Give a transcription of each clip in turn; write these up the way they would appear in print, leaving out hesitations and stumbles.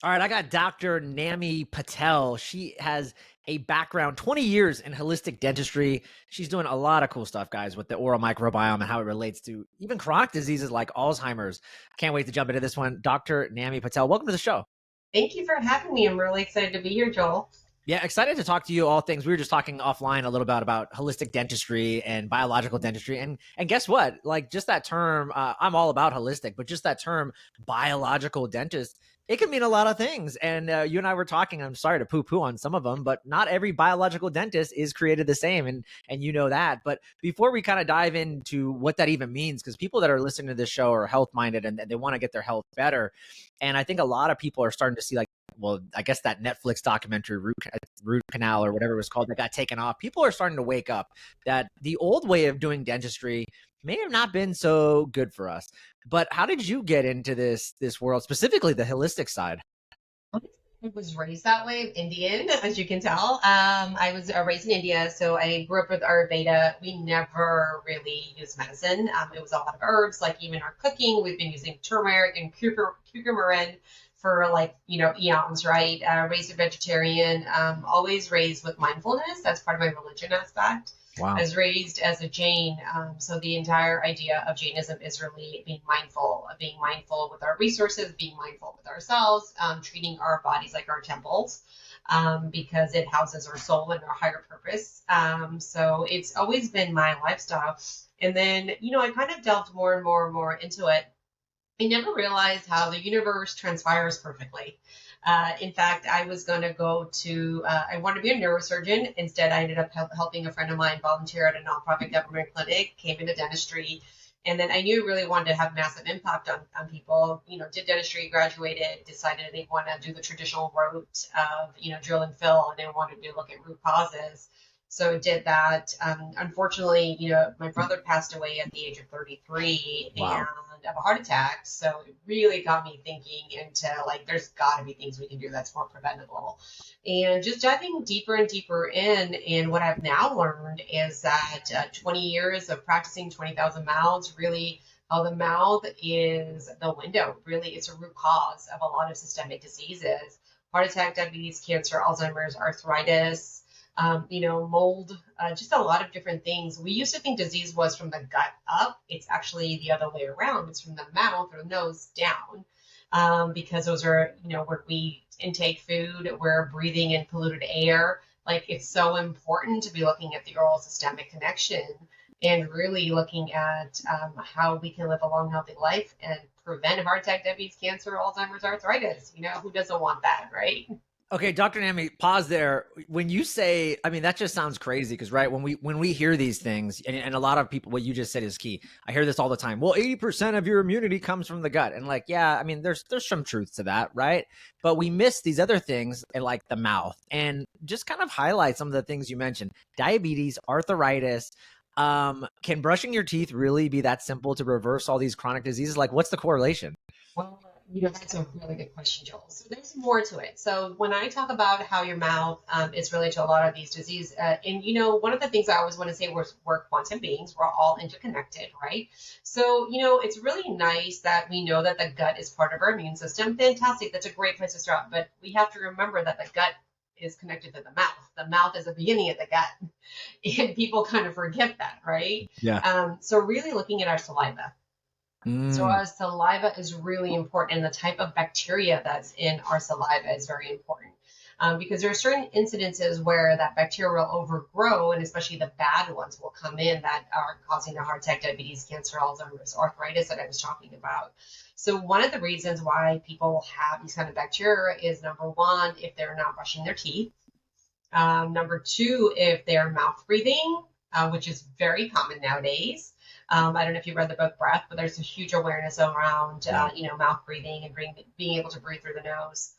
All right, I got Dr. Nami Patel. She has a background 20 years in holistic dentistry. She's doing a lot of cool stuff, guys, with the oral microbiome and how it relates to even chronic diseases like Alzheimer's. Can't wait to jump into this one. Dr. Nami Patel, welcome to the show. Thank you for having me. I'm really excited to be here, Joel. Yeah, excited to talk to you all things. We were just talking offline a little bit about holistic dentistry and biological dentistry. And guess what? Like just that term, I'm all about holistic, but just that term biological dentist, it can mean a lot of things. And you and I were talking, I'm sorry to poo poo on some of them, but not every biological dentist is created the same. And you know that. But before we kind of dive into what that even means, because people that are listening to this show are health minded and they want to get their health better. And I think a lot of people are starting to see like, well, I guess that Netflix documentary Root Canal or whatever it was called that got taken off. People are starting to wake up that the old way of doing dentistry may have not been so good for us. But how did you get into this world, specifically the holistic side? I was raised that way, Indian, as you can tell. I was raised in India, so I grew up with Ayurveda. We never really used medicine. It was a lot of herbs, like even our cooking, we've been using turmeric and curcumin for like, eons, right? Raised a vegetarian, always raised with mindfulness. That's part of my religion aspect. I Wow. was raised as a Jain, so the entire idea of Jainism is really being mindful with our resources, being mindful with ourselves, treating our bodies like our temples, because it houses our soul and our higher purpose. So it's always been my lifestyle. And then, I kind of delved more and more and more into it. I never realized how the universe transpires perfectly. In fact, I was going to I wanted to be a neurosurgeon. Instead, I ended up helping a friend of mine volunteer at a nonprofit government clinic, came into dentistry, and then I knew I really wanted to have massive impact on people. Did dentistry, graduated, decided I didn't want to do the traditional route of, drill and fill, and I wanted to look at root causes. So did that. Unfortunately, my brother passed away at the age of 33 Wow. and of a heart attack. So it really got me thinking into like, there's got to be things we can do that's more preventable. And just diving deeper and deeper in. And what I've now learned is that 20 years of practicing 20,000 mouths really how the mouth is the window. Really, it's a root cause of a lot of systemic diseases: heart attack, diabetes, cancer, Alzheimer's, arthritis, mold, just a lot of different things. We used to think disease was from the gut up. It's actually the other way around. It's from the mouth or nose down, because those are, where we intake food, we're breathing in polluted air. Like it's so important to be looking at the oral systemic connection and really looking at how we can live a long, healthy life and prevent heart attack, diabetes, cancer, Alzheimer's, arthritis. Who doesn't want that, right? Okay, Dr. Nami, pause there. When you say, I mean, that just sounds crazy because, right, when we hear these things, and a lot of people, what you just said is key. I hear this all the time. Well, 80% of your immunity comes from the gut. And like, yeah, I mean, there's some truth to that, right? But we miss these other things like the mouth and just kind of highlight some of the things you mentioned. Diabetes, arthritis. Can brushing your teeth really be that simple to reverse all these chronic diseases? Like, what's the correlation? Well, that's a really good question, Joel. So there's more to it. So when I talk about how your mouth is related to a lot of these diseases, and one of the things I always want to say was we're quantum beings. We're all interconnected, right? So it's really nice that we know that the gut is part of our immune system. Fantastic. That's a great place to start. But we have to remember that the gut is connected to the mouth. The mouth is the beginning of the gut, and people kind of forget that, right? Yeah. So really looking at our saliva. So Mm. our saliva is really important, and the type of bacteria that's in our saliva is very important. Because there are certain incidences where that bacteria will overgrow, and especially the bad ones will come in that are causing the heart attack, diabetes, cancer, Alzheimer's, arthritis that I was talking about. So one of the reasons why people have these kind of bacteria is number one, if they're not brushing their teeth. Number two, if they're mouth breathing, which is very common nowadays. I don't know if you read the book Breath, but there's a huge awareness around, Yeah. mouth breathing and being able to breathe through the nose.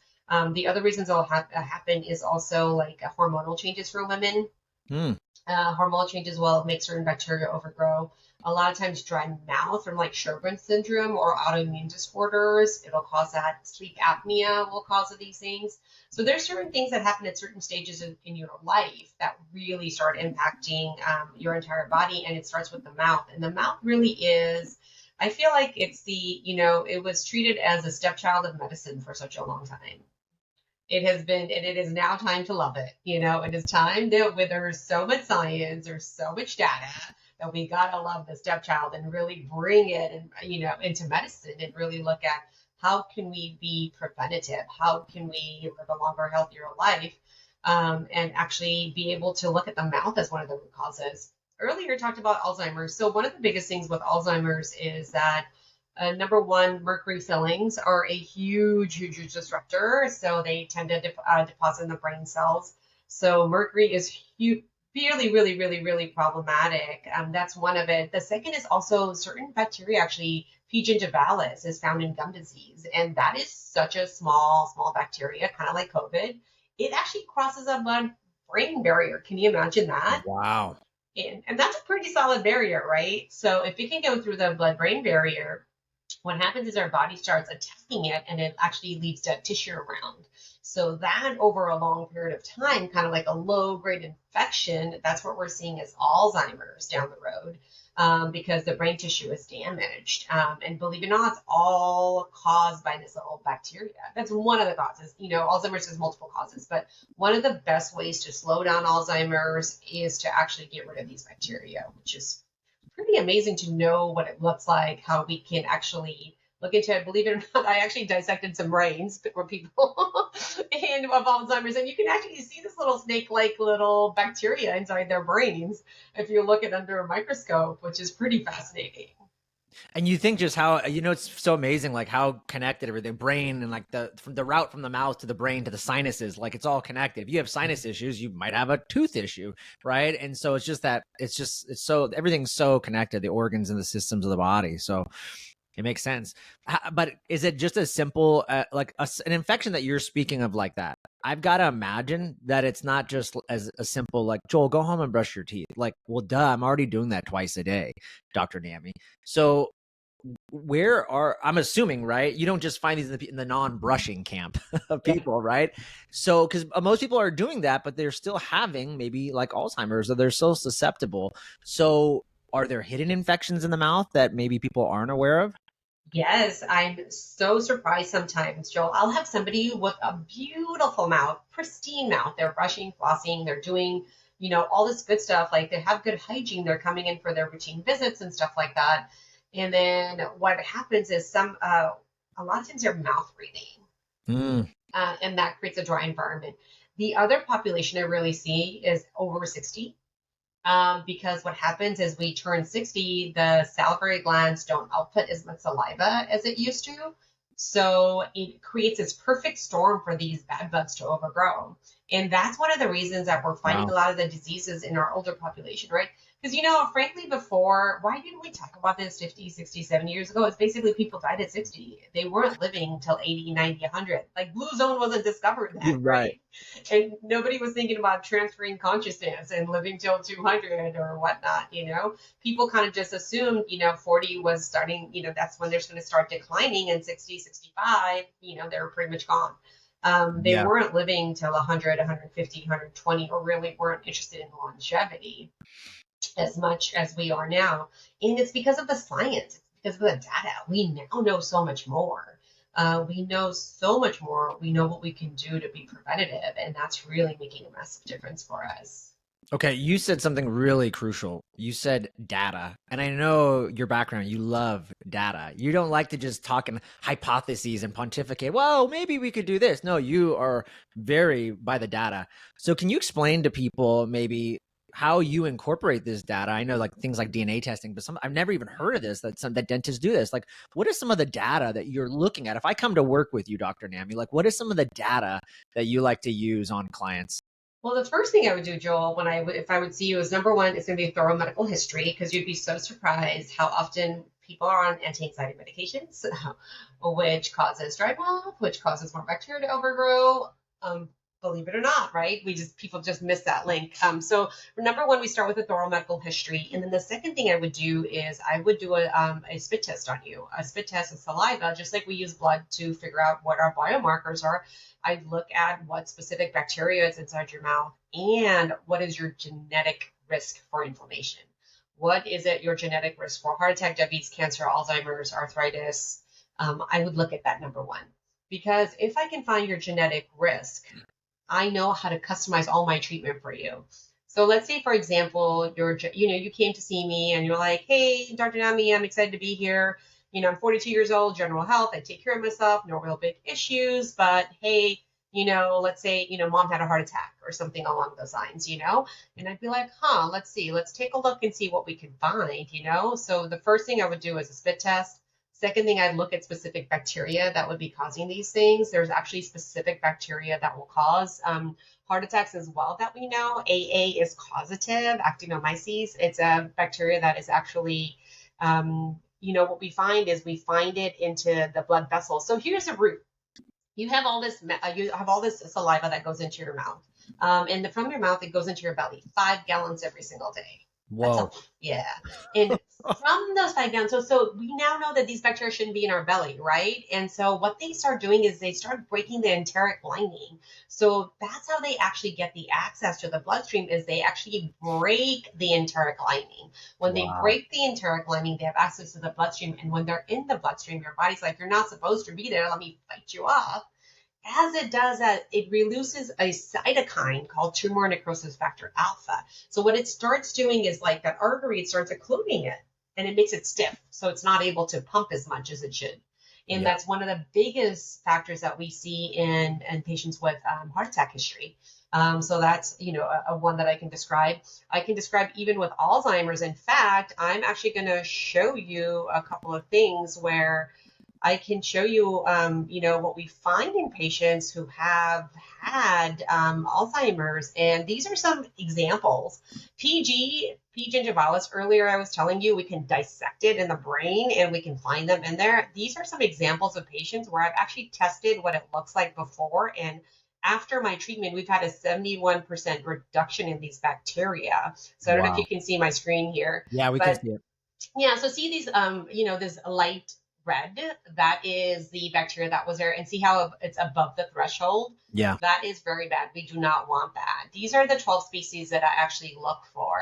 The other reasons it'll happen is also like hormonal changes for women. Mm. Hormonal changes will make certain bacteria overgrow. A lot of times, dry mouth from like Sjogren's syndrome or autoimmune disorders, it'll cause that. Sleep apnea will cause these things. So there's certain things that happen at certain stages in your life that really start impacting your entire body, and it starts with the mouth. And the mouth really is. I feel like it's it was treated as a stepchild of medicine for such a long time. It has been, and it is now time to love it. It is time that where there's so much science, there's so much data that we gotta love the stepchild and really bring it and into medicine and really look at how can we be preventative, how can we live a longer, healthier life, and actually be able to look at the mouth as one of the root causes. Earlier, talked about Alzheimer's. So one of the biggest things with Alzheimer's is that number one, mercury fillings are a huge, huge, huge disruptor. So they tend to deposit in the brain cells. So mercury is huge, really, really, really, really problematic. That's one of it. The second is also certain bacteria, actually, P. gingivalis is found in gum disease. And that is such a small, small bacteria, kind of like COVID. It actually crosses a blood-brain barrier. Can you imagine that? Wow. And that's a pretty solid barrier, right? So if it can go through the blood-brain barrier, what happens is our body starts attacking it and it actually leaves dead tissue around. So that over a long period of time, kind of like a low grade infection, that's what we're seeing as Alzheimer's down the road, because the brain tissue is damaged. And believe it or not, it's all caused by this little bacteria. That's one of the causes. Alzheimer's has multiple causes, but one of the best ways to slow down Alzheimer's is to actually get rid of these bacteria, which is pretty amazing to know what it looks like, how we can actually look into it. Believe it or not, I actually dissected some brains for people and of Alzheimer's, and you can actually see this little snake-like little bacteria inside their brains if you look at under a microscope, which is pretty fascinating. And you think just how, it's so amazing, like how connected everything, brain and like from the route from the mouth to the brain to the sinuses, like it's all connected. If you have sinus issues, you might have a tooth issue, right? And so it's just that it's so, everything's so connected, the organs and the systems of the body. So it makes sense. But is it just as simple, like an infection that you're speaking of like that? I've got to imagine that it's not just as a simple, like, Joel, go home and brush your teeth. Like, well, duh, I'm already doing that twice a day, Dr. Nami. So I'm assuming, right? You don't just find these in the non-brushing camp of people, yeah. Right? So, because most people are doing that, but they're still having maybe like Alzheimer's, or they're so susceptible. So are there hidden infections in the mouth that maybe people aren't aware of? Yes, I'm so surprised sometimes, Joel. I'll have somebody with a beautiful mouth, pristine mouth. They're brushing, flossing, they're doing, all this good stuff. Like they have good hygiene. They're coming in for their routine visits and stuff like that. And then what happens is a lot of times they're mouth breathing, and that creates a dry environment. The other population I really see is over 60. Because what happens is we turn 60, the salivary glands don't output as much saliva as it used to. So it creates this perfect storm for these bad bugs to overgrow. And that's one of the reasons that we're finding a lot of the diseases in our older population, right? Because, frankly, before, why didn't we talk about this 50, 60, 70 years ago? It's basically people died at 60. They weren't living till 80, 90, 100. Like blue zone wasn't discovered then, right? And nobody was thinking about transferring consciousness and living till 200 or whatnot, People kind of just assumed, 40 was starting, that's when they're going to start declining, and 60, 65, they were pretty much gone. They weren't living till 100, 150, 120, or really weren't interested in longevity as much as we are now. And it's because of the science, it's because of the data. We now know so much more. We know so much more. We know what we can do to be preventative, and that's really making a massive difference for us. Okay, you said something really crucial. You said data. And I know your background, you love data. You don't like to just talk in hypotheses and pontificate, well, maybe we could do this. No, you are very by the data. So can you explain to people maybe how you incorporate this data? I know like things like DNA testing, but I've never even heard of this, that dentists do this. Like, what is some of the data that you're looking at? If I come to work with you, Dr. Nami, like what is some of the data that you like to use on clients? Well, the first thing I would do, Joel, if I would see you, is number one, it's going to be a thorough medical history, because you'd be so surprised how often people are on anti-anxiety medications, which causes dry mouth, which causes more bacteria to overgrow. Believe it or not, right? People just miss that link. So number one, we start with a thorough medical history. And then the second thing I would do is I would do a spit test on you, a spit test of saliva, just like we use blood to figure out what our biomarkers are. I'd look at what specific bacteria is inside your mouth and what is your genetic risk for inflammation. What is it your genetic risk for heart attack, diabetes, cancer, Alzheimer's, arthritis? I would look at that, number one. because if I can find your genetic risk, I know how to customize all my treatment for you. So let's say, for example, you came to see me and you're like, hey, Dr. Nami, I'm excited to be here. I'm 42 years old, general health. I take care of myself, no real big issues. But hey, let's say, mom had a heart attack or something along those lines. And I'd be like, let's see, let's take a look and see what we can find. So the first thing I would do is a spit test. Second thing, I'd look at specific bacteria that would be causing these things. There's actually specific bacteria that will cause heart attacks as well that we know. AA is causative, actinomyces. It's a bacteria that is actually, what we find is we find it into the blood vessels. So here's a root. You have all this saliva that goes into your mouth. And from your mouth, it goes into your belly, 5 gallons every single day. Whoa. Yeah. And from those 5 gallons, so we now know that these bacteria shouldn't be in our belly, right? And so what they start doing is they start breaking the enteric lining. So that's how they actually get the access to the bloodstream, is they actually break the enteric lining. When they break the enteric lining, they have access to the bloodstream. And when they're in the bloodstream, your body's like, you're not supposed to be there. Let me fight you off. As it does that, it releases a cytokine called tumor necrosis factor alpha. So what it starts doing is, like that artery, it starts occluding it and it makes it stiff. So it's not able to pump as much as it should. And that's one of the biggest factors that we see in patients with heart attack history. So that's, a one that I can describe. I can describe even with Alzheimer's. In fact, I'm actually going to show you a couple of things where I can show you, what we find in patients who have had Alzheimer's. And these are some examples. P. gingivalis, earlier I was telling you, we can dissect it in the brain and we can find them in there. These are some examples of patients where I've actually tested what it looks like before and after my treatment. We've had a 71% reduction in these bacteria. So I don't know if you can see my screen here. Yeah, we can see it. Yeah, so see these, this light red, that is the bacteria that was there, and see how it's above the threshold. Yeah, that is very bad. We do not want that. These are the 12 species that I actually look for.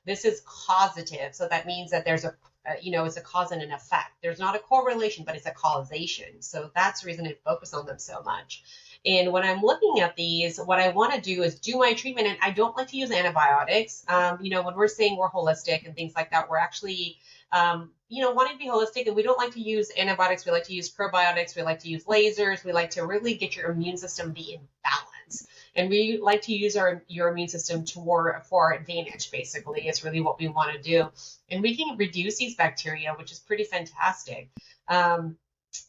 This is causative, so that means that there's it's a cause and an effect. There's not a correlation, but it's a causation. So that's the reason I focus on them so much. And when I'm looking at these, what I want to do is do my treatment, and I don't like to use antibiotics. When we're saying we're holistic and things like that, we're actually wanting to be holistic, and we don't like to use antibiotics. We like to use probiotics. We like to use lasers. We like to really get your immune system be in balance. And we like to use your immune system for our advantage, basically. It's really what we want to do. And we can reduce these bacteria, which is pretty fantastic.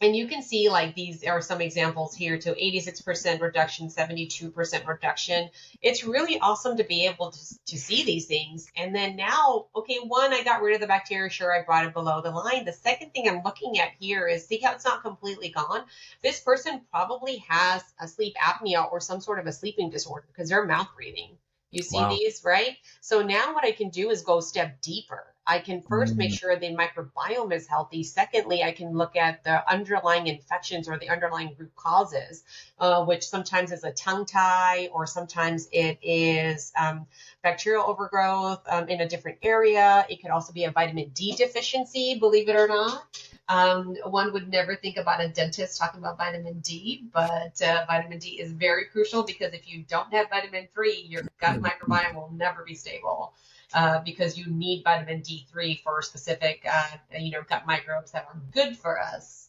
And you can see, like, these are some examples here to 86% reduction, 72% reduction. It's really awesome to be able to see these things. And then now, okay, one, I got rid of the bacteria. Sure, I brought it below the line. The second thing I'm looking at here is, see how it's not completely gone? This person probably has a sleep apnea or some sort of a sleeping disorder because they're mouth breathing. You see these, right? So now what I can do is go a step deeper. I can first make sure the microbiome is healthy. Secondly, I can look at the underlying infections or the underlying root causes, which sometimes is a tongue tie, or sometimes it is bacterial overgrowth in a different area. It could also be a vitamin D deficiency, believe it or not. One would never think about a dentist talking about vitamin D, but vitamin D is very crucial, because if you don't have vitamin 3, your gut microbiome will never be stable. Because you need vitamin D3 for specific, gut microbes that are good for us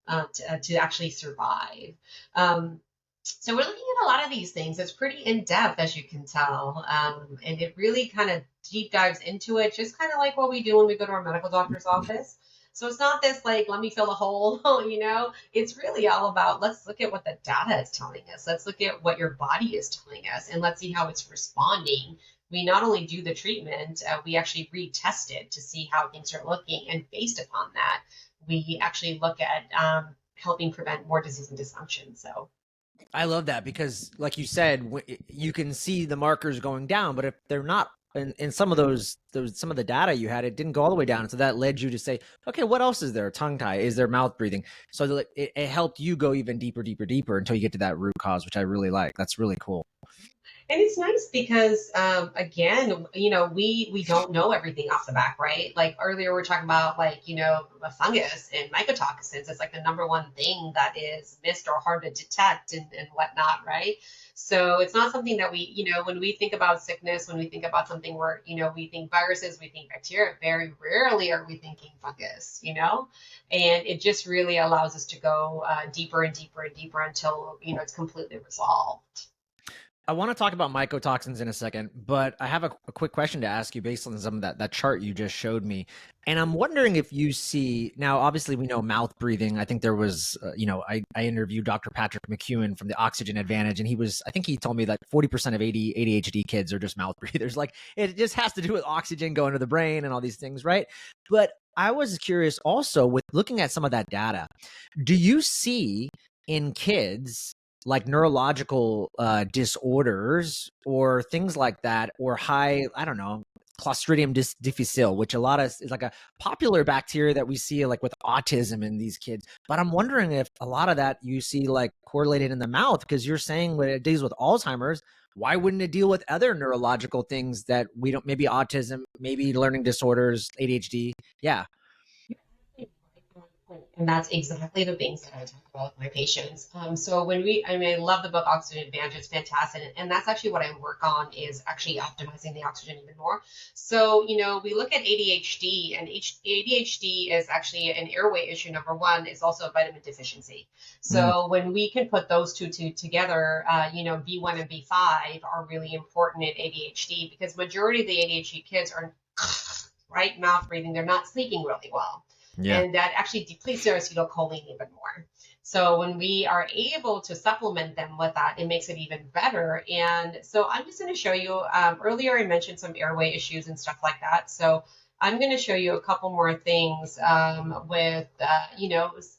to actually survive. So we're looking at a lot of these things. It's pretty in depth, as you can tell, and it really kind of deep dives into it, just kind of like what we do when we go to our medical doctor's office. So it's not this like, let me fill a hole, it's really all about, let's look at what the data is telling us. Let's look at what your body is telling us, and let's see how it's responding. We not only do the treatment, we actually retest it to see how things are looking. And based upon that, we actually look at helping prevent more disease and dysfunction. So I love that, because like you said, you can see the markers going down, but if they're not in some of some of the data you had, it didn't go all the way down. So that led you to say, okay, what else is there? Tongue tie? Is there mouth breathing? So it helped you go even deeper until you get to that root cause, which I really like. That's really cool. And it's nice because, again, we don't know everything off the back, right? Like earlier, we are talking about like, the fungus and mycotoxins. It's like the number one thing that is missed or hard to detect and whatnot, right? So it's not something that when we think about sickness, when we think about something where, we think viruses, we think bacteria, very rarely are we thinking fungus. And it just really allows us to go deeper and deeper and deeper until, it's completely resolved. I want to talk about mycotoxins in a second, but I have a quick question to ask you based on some of that chart you just showed me. And I'm wondering if you see now, obviously, we know mouth breathing. I think there was, I interviewed Dr. Patrick McEwen from the Oxygen Advantage, and I think he told me that 40% of ADHD kids are just mouth breathers. Like it just has to do with oxygen going to the brain and all these things, right? But I was curious also with looking at some of that data, do you see in kids like neurological disorders or things like that, or high, I don't know, Clostridium difficile, which a lot of is like a popular bacteria that we see like with autism in these kids. But I'm wondering if a lot of that you see like correlated in the mouth, because you're saying when it deals with Alzheimer's, why wouldn't it deal with other neurological things that we don't, maybe autism, maybe learning disorders, ADHD? Yeah. And that's exactly the things that I talk about with my patients. So I love the book Oxygen Advantage. It's fantastic. And that's actually what I work on is actually optimizing the oxygen even more. So, we look at ADHD and ADHD is actually an airway issue. Number one is also a vitamin deficiency. So when we can put those two together, B1 and B5 are really important in ADHD because majority of the ADHD kids are right mouth breathing. They're not sleeping really well. Yeah. And that actually depletes their acetylcholine even more. So when we are able to supplement them with that, it makes it even better. And so I'm just going to show you, earlier I mentioned some airway issues and stuff like that. So I'm going to show you a couple more things with,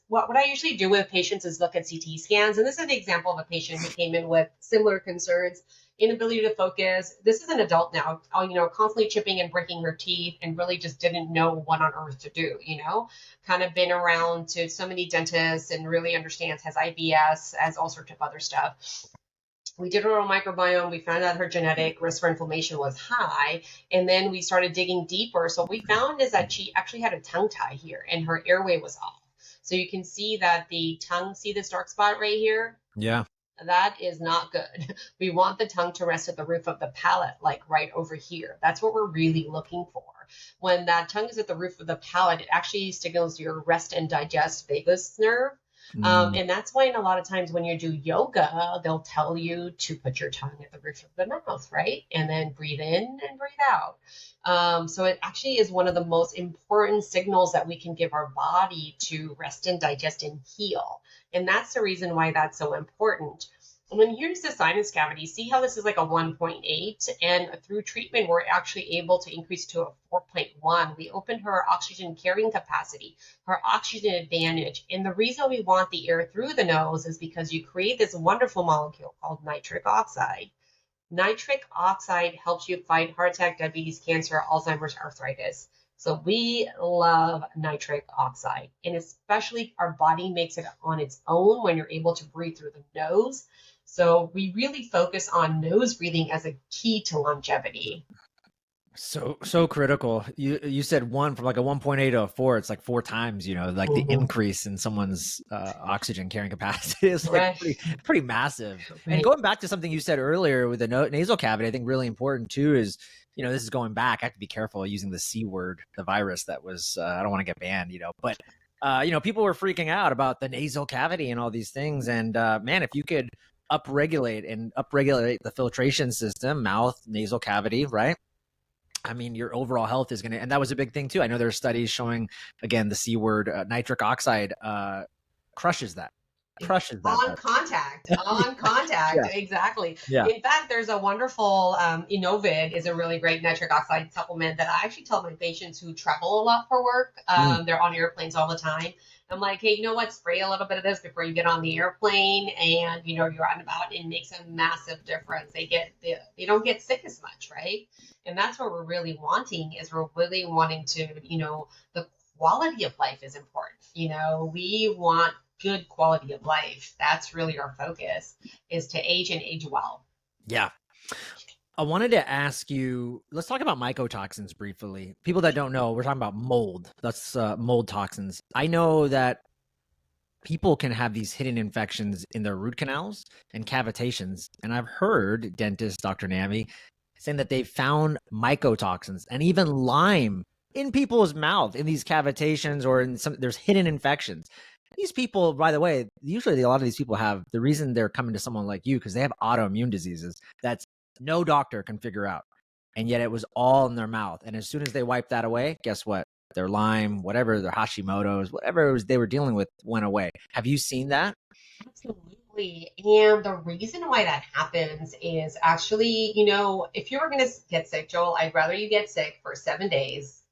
what I usually do with patients is look at CT scans. And this is an example of a patient who came in with similar concerns, inability to focus. This is an adult now, constantly chipping and breaking her teeth and really just didn't know what on earth to do, kind of been around to so many dentists and really understands, has IBS, has all sorts of other stuff. We did her own microbiome. We found out her genetic risk for inflammation was high. And then we started digging deeper. So what we found is that she actually had a tongue tie here and her airway was off. So you can see that the tongue, see this dark spot right here? Yeah. That is not good. We want the tongue to rest at the roof of the palate, like right over here. That's what we're really looking for. When that tongue is at the roof of the palate, it actually signals your rest and digest vagus nerve. And that's why in a lot of times when you do yoga, they'll tell you to put your tongue at the roof of the mouth, right? And then breathe in and breathe out. So it actually is one of the most important signals that we can give our body to rest and digest and heal. And that's the reason why that's so important. And then here's the sinus cavity. See how this is like a 1.8? And through treatment, we're actually able to increase to a 4.1. We opened her oxygen carrying capacity, her oxygen advantage. And the reason we want the air through the nose is because you create this wonderful molecule called nitric oxide. Nitric oxide helps you fight heart attack, diabetes, cancer, Alzheimer's, arthritis. So we love nitric oxide, and especially our body makes it on its own when you're able to breathe through the nose. So we really focus on nose breathing as a key to longevity. So critical. You said one from like a 1.8 to a 4. It's like 4 times, like the increase in someone's oxygen carrying capacity is like pretty massive. And going back to something you said earlier with the nasal cavity, I think really important too is, this is going back. I have to be careful using the C word, the virus that was, I don't want to get banned, but people were freaking out about the nasal cavity and all these things. And man, if you could upregulate the filtration system, mouth, nasal cavity, right? I mean, your overall health is going to, and that was a big thing too. I know there are studies showing, again, the C word, nitric oxide crushes that. On contact, Yeah. exactly. Yeah. In fact, there's a wonderful Innovid is a really great nitric oxide supplement that I actually tell my patients who travel a lot for work. They're on airplanes all the time. I'm like, hey, you know what? Spray a little bit of this before you get on the airplane, and you're out and about. It makes a massive difference. They don't get sick as much, right? And that's what we're really wanting is we're really wanting to, the quality of life is important. We want good quality of life. That's really our focus, is to age and age well. Yeah. I wanted to ask you, let's talk about mycotoxins briefly. People that don't know, we're talking about mold. That's mold toxins. I know that people can have these hidden infections in their root canals and cavitations. And I've heard dentist Dr. Nami saying that they found mycotoxins and even Lyme in people's mouth in these cavitations or in some, there's hidden infections. These people, by the way, usually a lot of these people have the reason they're coming to someone like you because they have autoimmune diseases that's no doctor can figure out. And yet it was all in their mouth. And as soon as they wipe that away, guess what? Their Lyme, whatever, their Hashimoto's, whatever it was they were dealing with went away. Have you seen that? Absolutely. And the reason why that happens is actually, if you were going to get sick, Joel, I'd rather you get sick for 7 days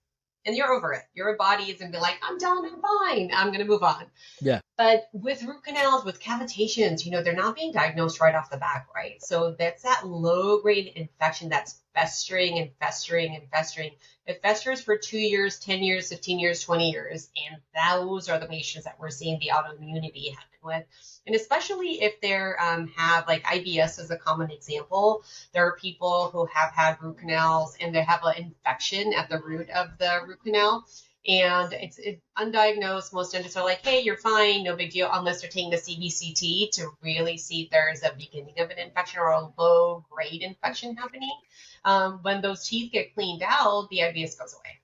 and you're over it. Your body is going to be like, I'm done, I'm fine, I'm going to move on. Yeah. But with root canals, with cavitations, they're not being diagnosed right off the bat, right? So that's that low grade infection that's festering and festering and festering. It festers for 2 years, 10 years, 15 years, 20 years. And those are the patients that we're seeing the autoimmunity happen with. And especially if they're have like IBS as a common example, there are people who have had root canals and they have an infection at the root of the root canal. And it's undiagnosed. Most dentists are like, hey, you're fine, no big deal, unless they're taking the CBCT to really see if there's a beginning of an infection or a low grade infection happening. When those teeth get cleaned out, the IBS goes away.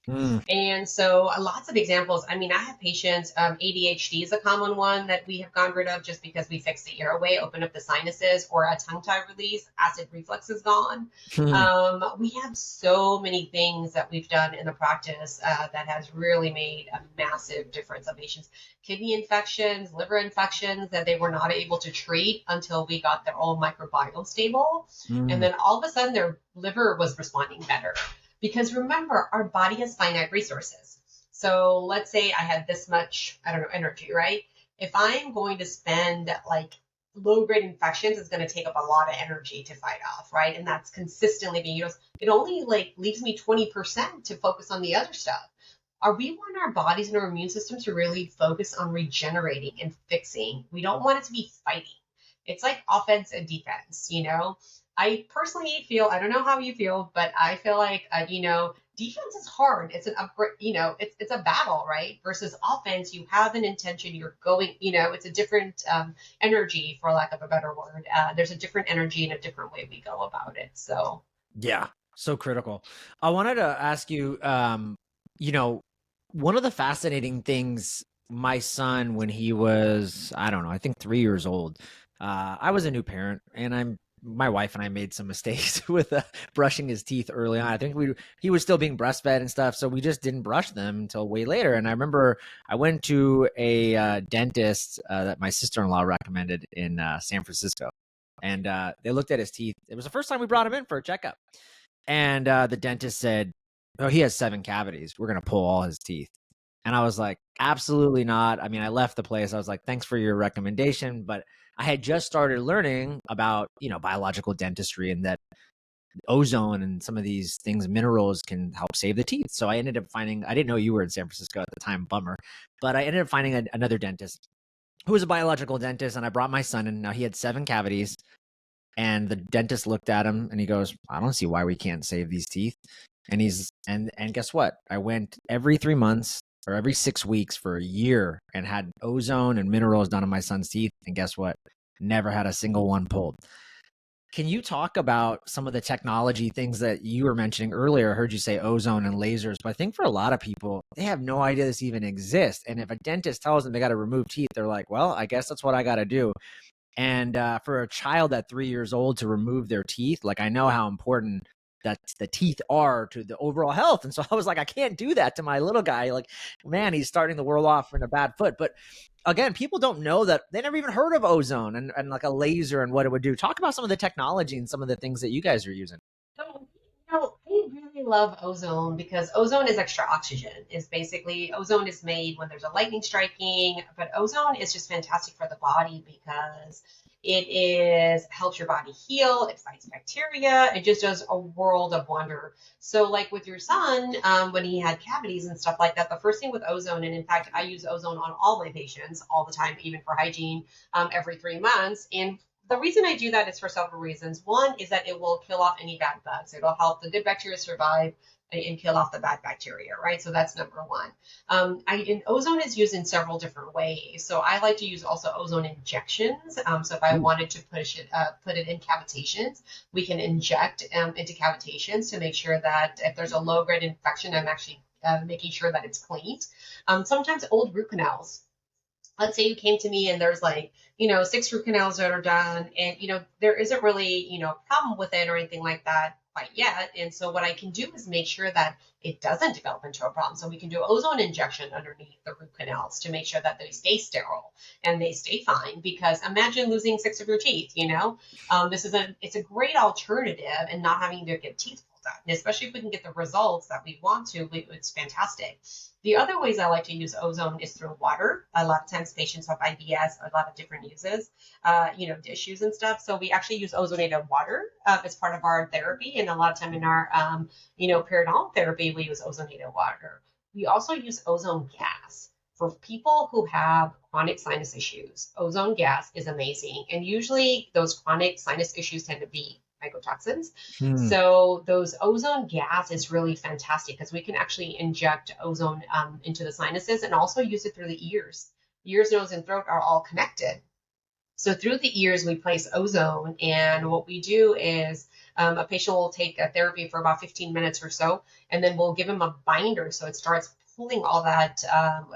Mm. And so lots of examples. I mean, I have patients, ADHD is a common one that we have gotten rid of just because we fix the airway, open up the sinuses, or a tongue tie release, acid reflux is gone. We have so many things that we've done in the practice that has really made a massive difference on patients. Kidney infections, liver infections that they were not able to treat until we got their own microbiome stable. And then all of a sudden their liver was responding better. Because remember, our body has finite resources. So let's say I had this much, I don't know, energy, right? If I'm going to spend like low grade infections, it's going to take up a lot of energy to fight off, right? And that's consistently being used. It only like leaves me 20% to focus on the other stuff. We want our bodies and our immune system to really focus on regenerating and fixing. We don't want it to be fighting. It's like offense and defense, I personally feel, I don't know how you feel, but I feel like, defense is hard. It's an upgrade, it's a battle, right? Versus offense, you have an intention, you're going, it's a different energy, for lack of a better word. There's a different energy and a different way we go about it. So, yeah, so critical. I wanted to ask you, one of the fascinating things, my son, when he was, I don't know, I think 3 years old, I was a new parent and my wife and I made some mistakes with brushing his teeth early on. I think he was still being breastfed and stuff, so we just didn't brush them until way later. And I remember I went to a dentist that my sister-in-law recommended in San Francisco, and they looked at his teeth. It was the first time we brought him in for a checkup, and the dentist said, "Oh, he has 7 cavities. We're gonna pull all his teeth." And I was like, absolutely not. I mean, I left the place. I was like, thanks for your recommendation, but I had just started learning about, biological dentistry and that ozone and some of these things, minerals can help save the teeth. So I ended up finding, I didn't know you were in San Francisco at the time, bummer, but I ended up finding another dentist who was a biological dentist. And I brought my son in. Now he had 7 cavities and the dentist looked at him and he goes, I don't see why we can't save these teeth. And and guess what? I went every 3 months or every 6 weeks for a year and had ozone and minerals done on my son's teeth. And guess what? Never had a single one pulled. Can you talk about some of the technology things that you were mentioning earlier? I heard you say ozone and lasers, but I think for a lot of people, they have no idea this even exists. And if a dentist tells them they got to remove teeth, they're like, well, I guess that's what I got to do. And for a child at 3 years old to remove their teeth, like I know how important that the teeth are to the overall health. And so I was like, I can't do that to my little guy. Like, man, he's starting the world off in a bad foot. But again, people don't know that. They never even heard of ozone and like a laser and what it would do. Talk about some of the technology and some of the things that you guys are using. So, I really love ozone because ozone is extra oxygen. Is basically ozone is made when there's a lightning striking, but ozone is just fantastic for the body because it is helps your body heal, it fights bacteria, it just does a world of wonder. So, like with your son, when he had cavities and stuff like that, the first thing with ozone, and in fact, I use ozone on all my patients all the time, even for hygiene, every 3 months, and The reason I do that is for several reasons. One is that it will kill off any bad bugs. It'll help the good bacteria survive and kill off the bad bacteria, right? So that's number one. And ozone is used in several different ways. So I like to use also ozone injections. So if I Ooh. wanted to put it in cavitations, we can inject into cavitations to make sure that if there's a low grade infection, I'm actually making sure that it's cleaned. Sometimes old root canals, let's say you came to me and there's like, 6 root canals that are done, and there isn't really, a problem with it or anything like that quite yet. And so what I can do is make sure that it doesn't develop into a problem. So we can do ozone injection underneath the root canals to make sure that they stay sterile and they stay fine. Because imagine losing 6 of your teeth. It's a great alternative and not having to get teeth pulled out. And especially if we can get the results that we want to, it's fantastic. The other ways I like to use ozone is through water. A lot of times patients have IBS, a lot of different uses, issues and stuff. So we actually use ozonated water as part of our therapy. And a lot of time in our, periodontal therapy, we use ozonated water. We also use ozone gas. For people who have chronic sinus issues, ozone gas is amazing. And usually those chronic sinus issues tend to be mycotoxins. Hmm. So those ozone gas is really fantastic because we can actually inject ozone into the sinuses and also use it through the ears. Ears, nose, and throat are all connected. So through the ears, we place ozone, and what we do is a patient will take a therapy for about 15 minutes or so, and then we'll give them a binder so it starts pulling all that,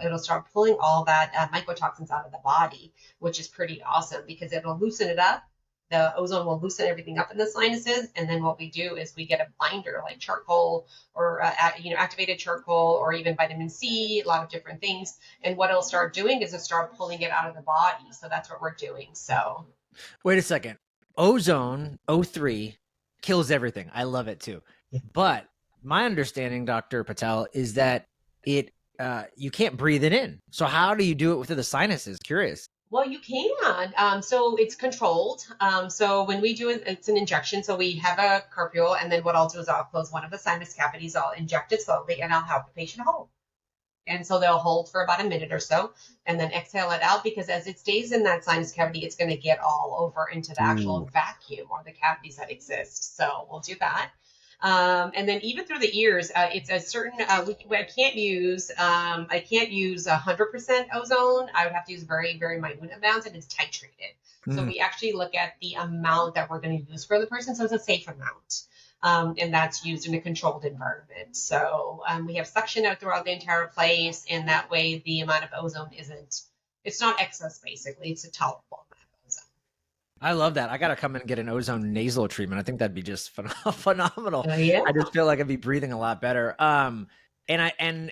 it'll start pulling all that mycotoxins out of the body, which is pretty awesome because it'll loosen it up. The ozone will loosen everything up in the sinuses, and then what we do is we get a binder like charcoal or activated charcoal or even vitamin C, a lot of different things. And what it'll start doing is it'll start pulling it out of the body. So that's what we're doing. So Wait a second. Ozone O3 kills everything. I love it too. But my understanding, Dr. Patel, is that it you can't breathe it in. So how do you do it with the sinuses? Curious. well, you can. So it's controlled. So when we do it, it's an injection. So we have a carpule, and then what I'll do is I'll close one of the sinus cavities. I'll inject it slowly, and I'll help the patient hold. And so they'll hold for about a minute or so and then exhale it out because as it stays in that sinus cavity, it's going to get all over into the Ooh. actual vacuum or the cavities that exist. So we'll do that. And then even through the ears, it's a certain, I can't use 100% ozone. I would have to use very, very minute amounts and it's titrated. So Mm. we actually look at the amount that we're going to use for the person. So it's a safe amount. And that's used in a controlled environment. So we have suction out throughout the entire place, and that way the amount of ozone it's not excess basically, it's a tolerable amount of ozone. I love that. I gotta come in and get an ozone nasal treatment. I think that'd be just phenomenal. Yeah. I just feel like I'd be breathing a lot better. And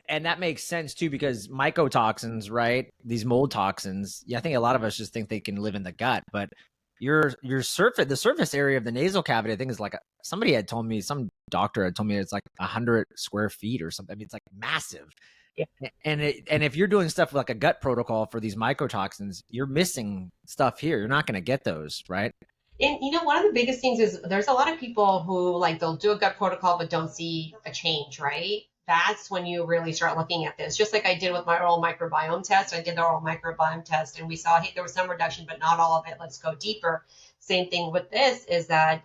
that makes sense too because mycotoxins, right? These mold toxins. Yeah, I think a lot of us just think they can live in the gut, but the surface area of the nasal cavity, I think is like somebody had told me, some doctor had told me it's like 100 square feet or something. I mean, it's like massive. Yeah. And if you're doing stuff like a gut protocol for these mycotoxins, you're missing stuff here. You're not going to get those, right? And one of the biggest things is there's a lot of people who like they'll do a gut protocol but don't see a change, right? That's when you really start looking at this. Just like I did with my oral microbiome test. I did the oral microbiome test and we saw, hey, there was some reduction, but not all of it. Let's go deeper. Same thing with this is that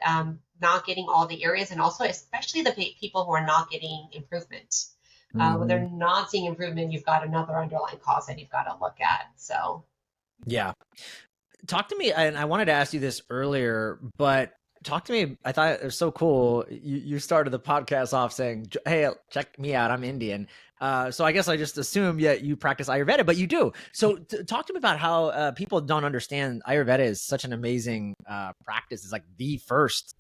not getting all the areas and also especially the people who are not getting improvement. When Mm-hmm. they're not seeing improvement, you've got another underlying cause that you've got to look at. So Yeah. Talk to me, and I wanted to ask you this earlier, but talk to me. I thought it was so cool. You started the podcast off saying, "Hey, check me out. I'm Indian." So I guess I just assume, yeah, you practice Ayurveda, but you do. So talk to me about how people don't understand Ayurveda is such an amazing practice. It's like the first,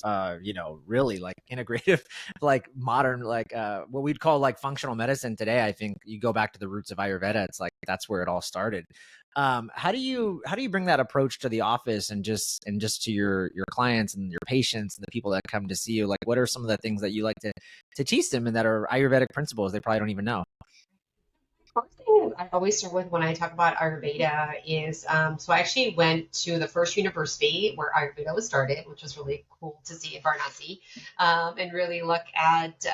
really like integrative, like modern, like what we'd call like functional medicine today. I think you go back to the roots of Ayurveda. It's like that's where it all started. How do you bring that approach to the office and just to your clients and your patients and the people that come to see you? Like, what are some of the things that you like to teach them and that are Ayurvedic principles they probably don't even know? first thing I always start with when I talk about Ayurveda is so I actually went to the first university where Ayurveda was started, which was really cool to see in Varanasi, and really look at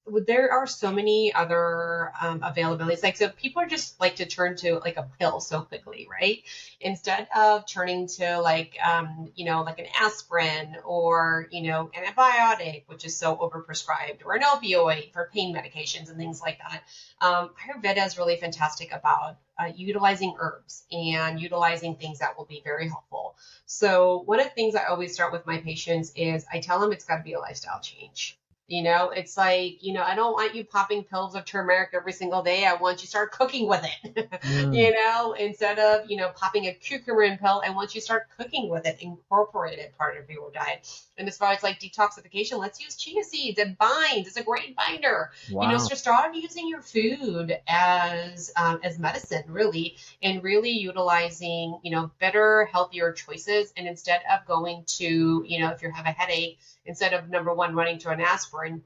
There are so many other availabilities. Like, so people are just like to turn to like a pill so quickly, right? Instead of turning to like, like an aspirin or, antibiotic, which is so overprescribed, or an opioid for pain medications and things like that. Ayurveda is really fantastic about utilizing herbs and utilizing things that will be very helpful. So one of the things I always start with my patients is I tell them it's got to be a lifestyle change. It's like, I don't want you popping pills of turmeric every single day. I want you to start cooking with it. Mm, Instead of, popping a curcumin pill, I want you to start cooking with it, incorporate it part of your diet. And as far as like detoxification, let's use chia seeds. It binds. It's a great binder. wow. So start using your food as medicine, really, and really utilizing, better, healthier choices. And instead of going to, if you have a headache, instead of number one, running to an aspirin,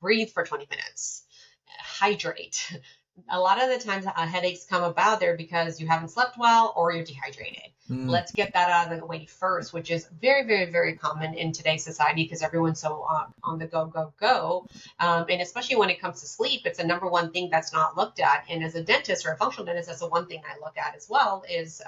breathe for 20 minutes, hydrate. A lot of the times headaches come about there because you haven't slept well or you're dehydrated. Mm, Let's get that out of the way first, which is very, very, very common in today's society because everyone's so on the go, go, go. And especially when it comes to sleep, it's the number one thing that's not looked at. And as a dentist or a functional dentist, that's the one thing I look at as well is,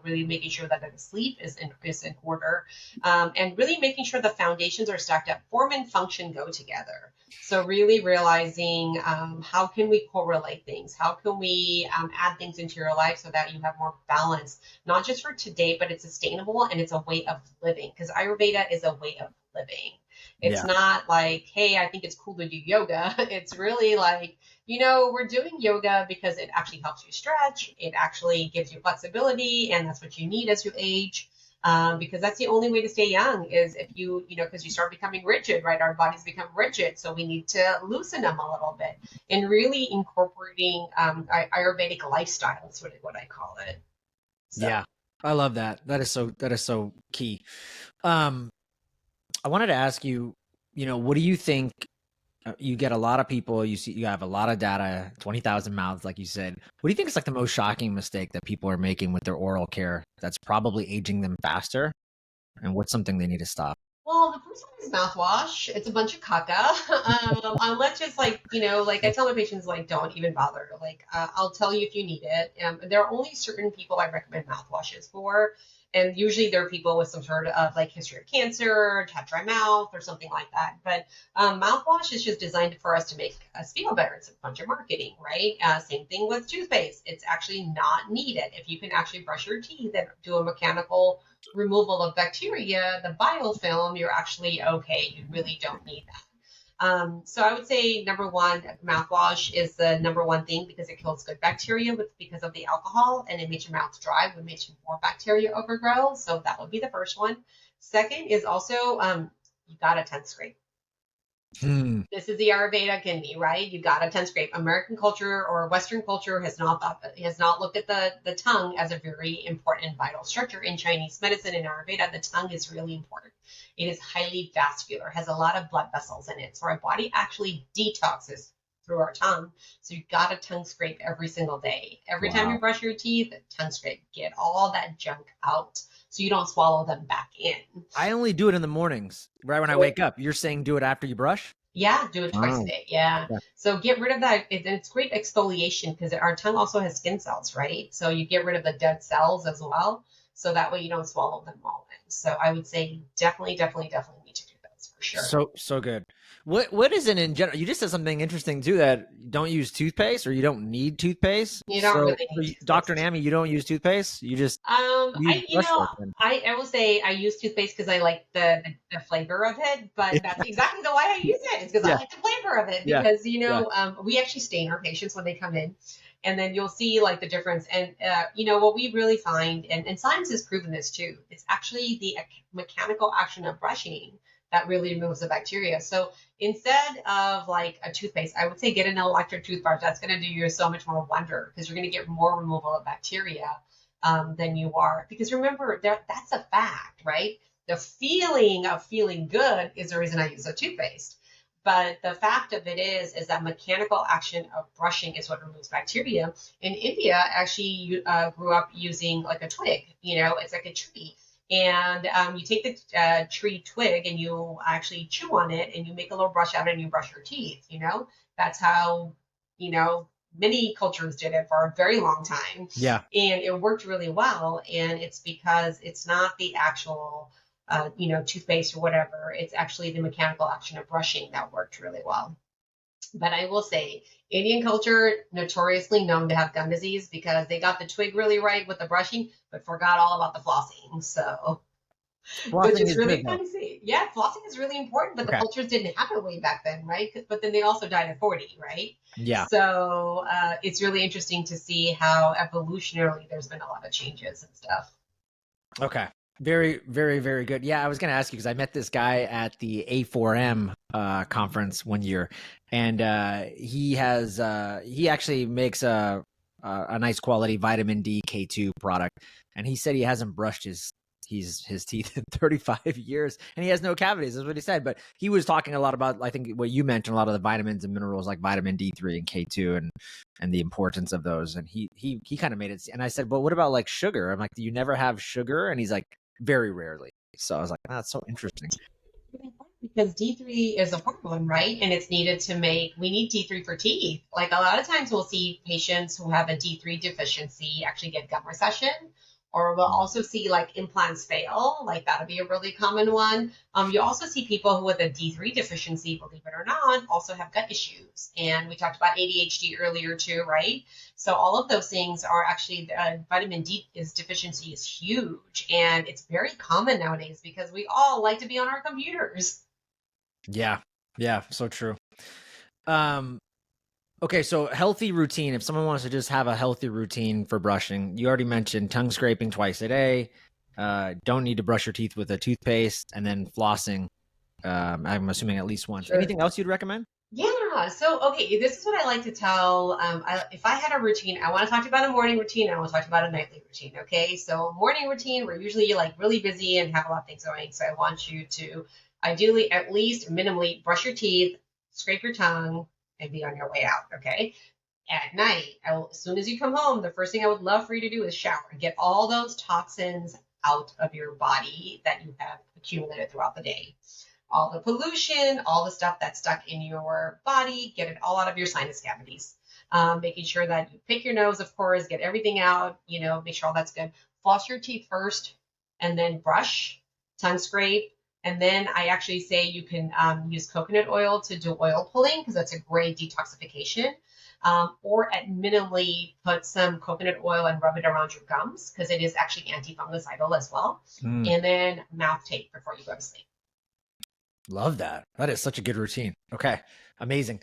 really making sure that the sleep is in order, and really making sure the foundations are stacked up. Form and function go together. So really realizing how can we correlate things? How can we add things into your life so that you have more balance, not just for today, but it's sustainable and it's a way of living because Ayurveda is a way of living. It's yeah. not like, hey, I think it's cool to do yoga. It's really like, we're doing yoga because it actually helps you stretch. It actually gives you flexibility, and that's what you need as you age. Because that's the only way to stay young is if because you start becoming rigid, right? Our bodies become rigid, so we need to loosen them a little bit and really incorporating Ayurvedic lifestyle is what I call it. So. Yeah. I love that. That is so key. Um, I wanted to ask you, what do you think? You get a lot of people, you have a lot of data, 20,000 mouths, like you said. What do you think is like the most shocking mistake that people are making with their oral care that's probably aging them faster? And what's something they need to stop? Well, the first one is mouthwash. It's a bunch of caca. Let's just like, like I tell my patients, like, don't even bother. Like, I'll tell you if you need it. There are only certain people I recommend mouthwashes for. And usually there are people with some sort of like history of cancer, have dry mouth or something like that. But mouthwash is just designed for us to make us feel better. It's a bunch of marketing, right? Same thing with toothpaste. It's actually not needed. If you can actually brush your teeth and do a mechanical removal of bacteria, the biofilm, you're actually okay. You really don't need that. So I would say number one, mouthwash is the number one thing because it kills good bacteria because of the alcohol and it makes your mouth dry, which makes more bacteria overgrow. So that would be the first one. Second is also you got a tongue scrape. Hmm. This is the Ayurveda kidney, right? You got a tongue scrape. American culture or Western culture has not looked at the tongue as a very important vital structure. In Chinese medicine and Ayurveda, the tongue is really important. It is highly vascular, has a lot of blood vessels in it. So our body actually detoxes through our tongue. So you got a tongue scrape every single day. Every time you Wow. brush your teeth, tongue scrape. Get all that junk out so you don't swallow them back in. I only do it in the mornings, right when I wake up. You're saying do it after you brush? Yeah, do it twice a Oh, day. Yeah. yeah. So get rid of that. It's great exfoliation because our tongue also has skin cells, right? So you get rid of the dead cells as well. So that way you don't swallow them all in. So I would say definitely, definitely, definitely need to do those for sure. So good. What is it in general? You just said something interesting too that you don't use toothpaste or you don't need toothpaste. You don't So, really need Dr. toothpaste. Nami, you don't use toothpaste. You just use I you brush know soap. Then. I will say I use toothpaste because I like the flavor of it, but that's exactly the why I use it. It's because I Yeah, like the flavor of it yeah, because yeah. we actually stain our patients when they come in, and then you'll see like the difference. And what we really find, and science has proven this too, it's actually the mechanical action of brushing that really removes the bacteria. So instead of like a toothpaste, I would say get an electric toothbrush. That's going to do you so much more wonder because you're going to get more removal of bacteria than you are. Because remember, that's a fact, right? The feeling of feeling good is the reason I use a toothpaste. But the fact of it is that mechanical action of brushing is what removes bacteria. In India, actually, grew up using like a twig. It's like a tree. And you take the tree twig and you actually chew on it and you make a little brush out and you brush your teeth. That's how, many cultures did it for a very long time. Yeah. And it worked really well. And it's because it's not the actual, toothpaste or whatever. It's actually the mechanical action of brushing that worked really well. But I will say, Indian culture notoriously known to have gum disease because they got the twig really right with the brushing, but forgot all about the flossing. So, which Flossing is is really good fun though. to see. Yeah, flossing is really important, but the Okay. cultures didn't have it way back then, right? But then they also died at 40, right? Yeah. So it's really interesting to see how evolutionarily there's been a lot of changes and stuff. Okay. Very, very, very good. Yeah, I was going to ask you because I met this guy at the A4M conference one year, and he actually makes a nice quality vitamin D K2 product, and he said he hasn't brushed his teeth in 35 years, and he has no cavities. That's what he said. But he was talking a lot about, I think, what you mentioned, a lot of the vitamins and minerals like vitamin D3 and K2, and the importance of those. And he kind of made it. And I said, but what about like sugar? I'm like, do you never have sugar? And he's like, very rarely. So I was like, oh, that's so interesting. Because D3 is a hormone, right? And it's needed we need D3 for teeth. Like a lot of times we'll see patients who have a D3 deficiency actually get gum recession, or we'll also see like implants fail. Like that'll be a really common one. You also see people who with a D3 deficiency, believe it or not, also have gut issues. And we talked about ADHD earlier too, right? So all of those things are actually vitamin D deficiency is huge, and it's very common nowadays because we all like to be on our computers. Yeah. Yeah. So true. Um, okay. So healthy routine. If someone wants to just have a healthy routine for brushing, you already mentioned tongue scraping twice a day. Don't need to brush your teeth with a toothpaste, and then flossing. I'm assuming at least once. Sure. Anything else you'd recommend? Yeah. So, okay, this is what I like to tell. If I had a routine, I want to talk to you about a morning routine. I want to talk to you about a nightly routine. Okay. So, morning routine, we're usually like really busy and have a lot of things going. So, I want you to ideally, at least minimally, brush your teeth, scrape your tongue, and be on your way out. Okay. At night, as soon as you come home, the first thing I would love for you to do is shower and get all those toxins out of your body that you have accumulated throughout the day, all the pollution, all the stuff that's stuck in your body, get it all out of your sinus cavities. Making sure that you pick your nose, of course, get everything out, make sure all that's good. Floss your teeth first and then brush, tongue scrape. And then I actually say you can use coconut oil to do oil pulling because that's a great detoxification. Or at minimally put some coconut oil and rub it around your gums because it is actually antifungicidal as well. Mm. And then mouth tape before you go to sleep. Love that. That is such a good routine. Okay. Amazing.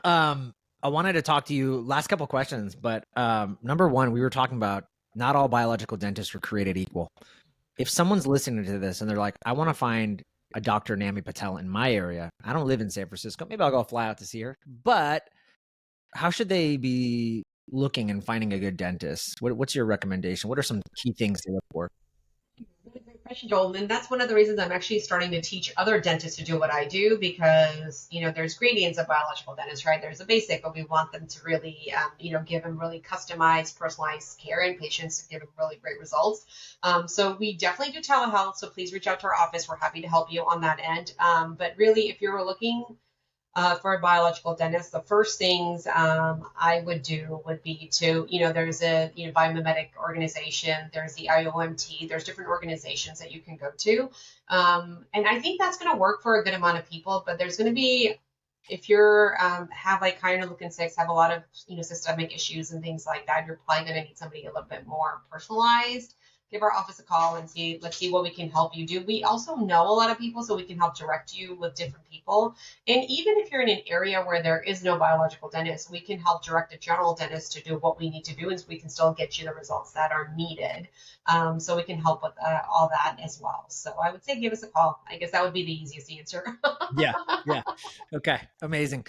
I wanted to talk to you last couple questions, but number one, we were talking about not all biological dentists are created equal. If someone's listening to this and they're like, I want to find a Dr. Nami Patel in my area. I don't live in San Francisco. Maybe I'll go fly out to see her. But how should they be looking and finding a good dentist? What's your recommendation? What are some key things to look for? Great question, Joel. And that's one of the reasons I'm actually starting to teach other dentists to do what I do because, there's gradients of biological dentists, right? There's a basic, but we want them to really, give them really customized, personalized care and patients to give them really great results. So we definitely do telehealth. So please reach out to our office. We're happy to help you on that end. But really, if you're looking for a biological dentist, the first things I would do would be to, there's a biomimetic organization, there's the IOMT, there's different organizations that you can go to. And I think that's going to work for a good amount of people, but there's going to be, if you're have like Hieroglyphin 6, have a lot of, systemic issues and things like that, you're probably going to need somebody a little bit more personalized. Give our office a call and let's see what we can help you do. We also know a lot of people, so we can help direct you with different people. And even if you're in an area where there is no biological dentist, we can help direct a general dentist to do what we need to do, and so we can still get you the results that are needed. So we can help with all that as well. So I would say give us a call. I guess that would be the easiest answer. Yeah. Okay. Amazing.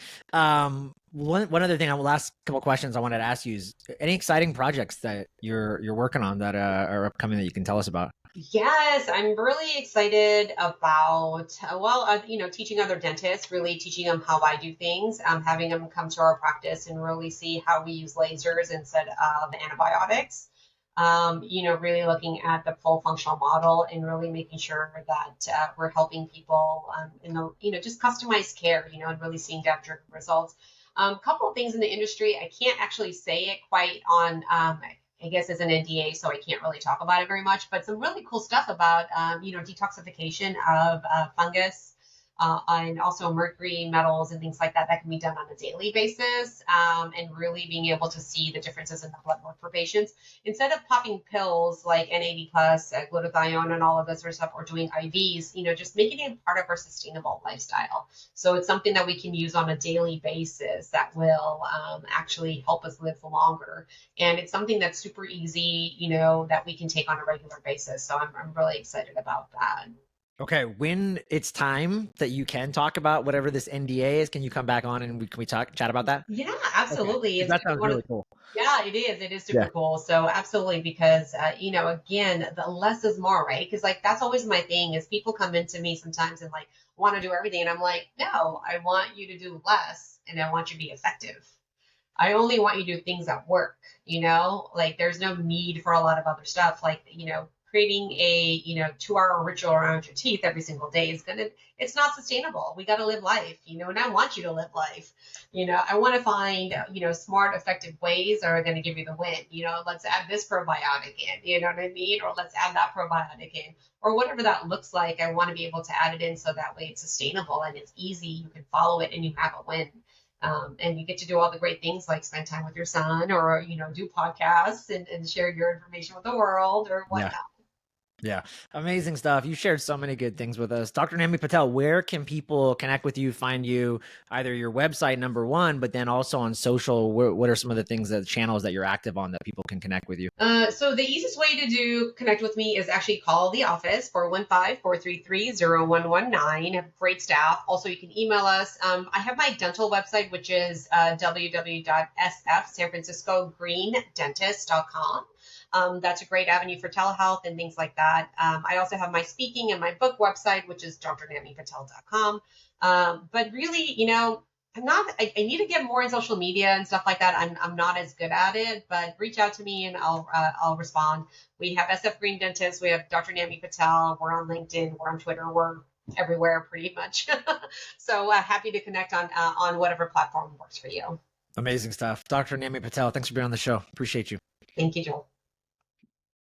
One other thing, last couple of questions I wanted to ask you is any exciting projects that you're working on that are upcoming that you can tell us about? Yes, I'm really excited about, teaching other dentists, really teaching them how I do things, having them come to our practice and really see how we use lasers instead of antibiotics. Really looking at the full functional model and really making sure that we're helping people in the, just customized care, and really seeing data-driven results. Couple of things in the industry, I can't actually say it quite on, I guess as an NDA, so I can't really talk about it very much, but some really cool stuff about, detoxification of fungus, and also mercury, metals, and things like that can be done on a daily basis, and really being able to see the differences in the blood work for patients. Instead of popping pills like NAD+, glutathione, and all of this sort of stuff, or doing IVs, just making it part of our sustainable lifestyle. So it's something that we can use on a daily basis that will actually help us live longer. And it's something that's super easy, that we can take on a regular basis. So I'm really excited about that. Okay, when it's time that you can talk about whatever this NDA is, can you come back on and can we chat about that? Yeah, Okay, absolutely. 'cause It's that going to be sounds one of really cool. Yeah, it is. It is Yeah. super cool. So absolutely, because again, the less is more, right? Because like that's always my thing is people come into me sometimes and like want to do everything, and I'm like, no, I want you to do less, and I want you to be effective. I only want you to do things that work, like there's no need for a lot of other stuff. Like, creating a, 2-hour ritual around your teeth every single day it's not sustainable. We got to live life, and I want you to live life. I want to find, smart, effective ways that are going to give you the win. Let's add this probiotic in, you know what I mean? Or let's add that probiotic in, or whatever that looks like. I want to be able to add it in so that way it's sustainable and it's easy. You can follow it and you have a win. And you get to do all the great things like spend time with your son or, do podcasts and share your information with the world or Yeah. whatnot. Yeah. Amazing stuff. You shared so many good things with us. Dr. Nami Patel, where can people connect with you, find you, either your website, number one, but then also on social? What are some of the things, that channels that you're active on that people can connect with you? So the easiest way to connect with me is actually call the office, 415-433-0119. Have great staff. Also, you can email us. I have my dental website, which is www.sfsanfranciscogreendentist.com. That's a great avenue for telehealth and things like that. I also have my speaking and my book website, which is drnamipatel.com. But really, I need to get more in social media and stuff like that. I'm not as good at it, but reach out to me and I'll respond. We have SF Green Dentist. We have Dr. Nami Patel. We're on LinkedIn. We're on Twitter. We're everywhere pretty much. So happy to connect on whatever platform works for you. Amazing stuff. Dr. Nami Patel, thanks for being on the show. Appreciate you. Thank you, Joel.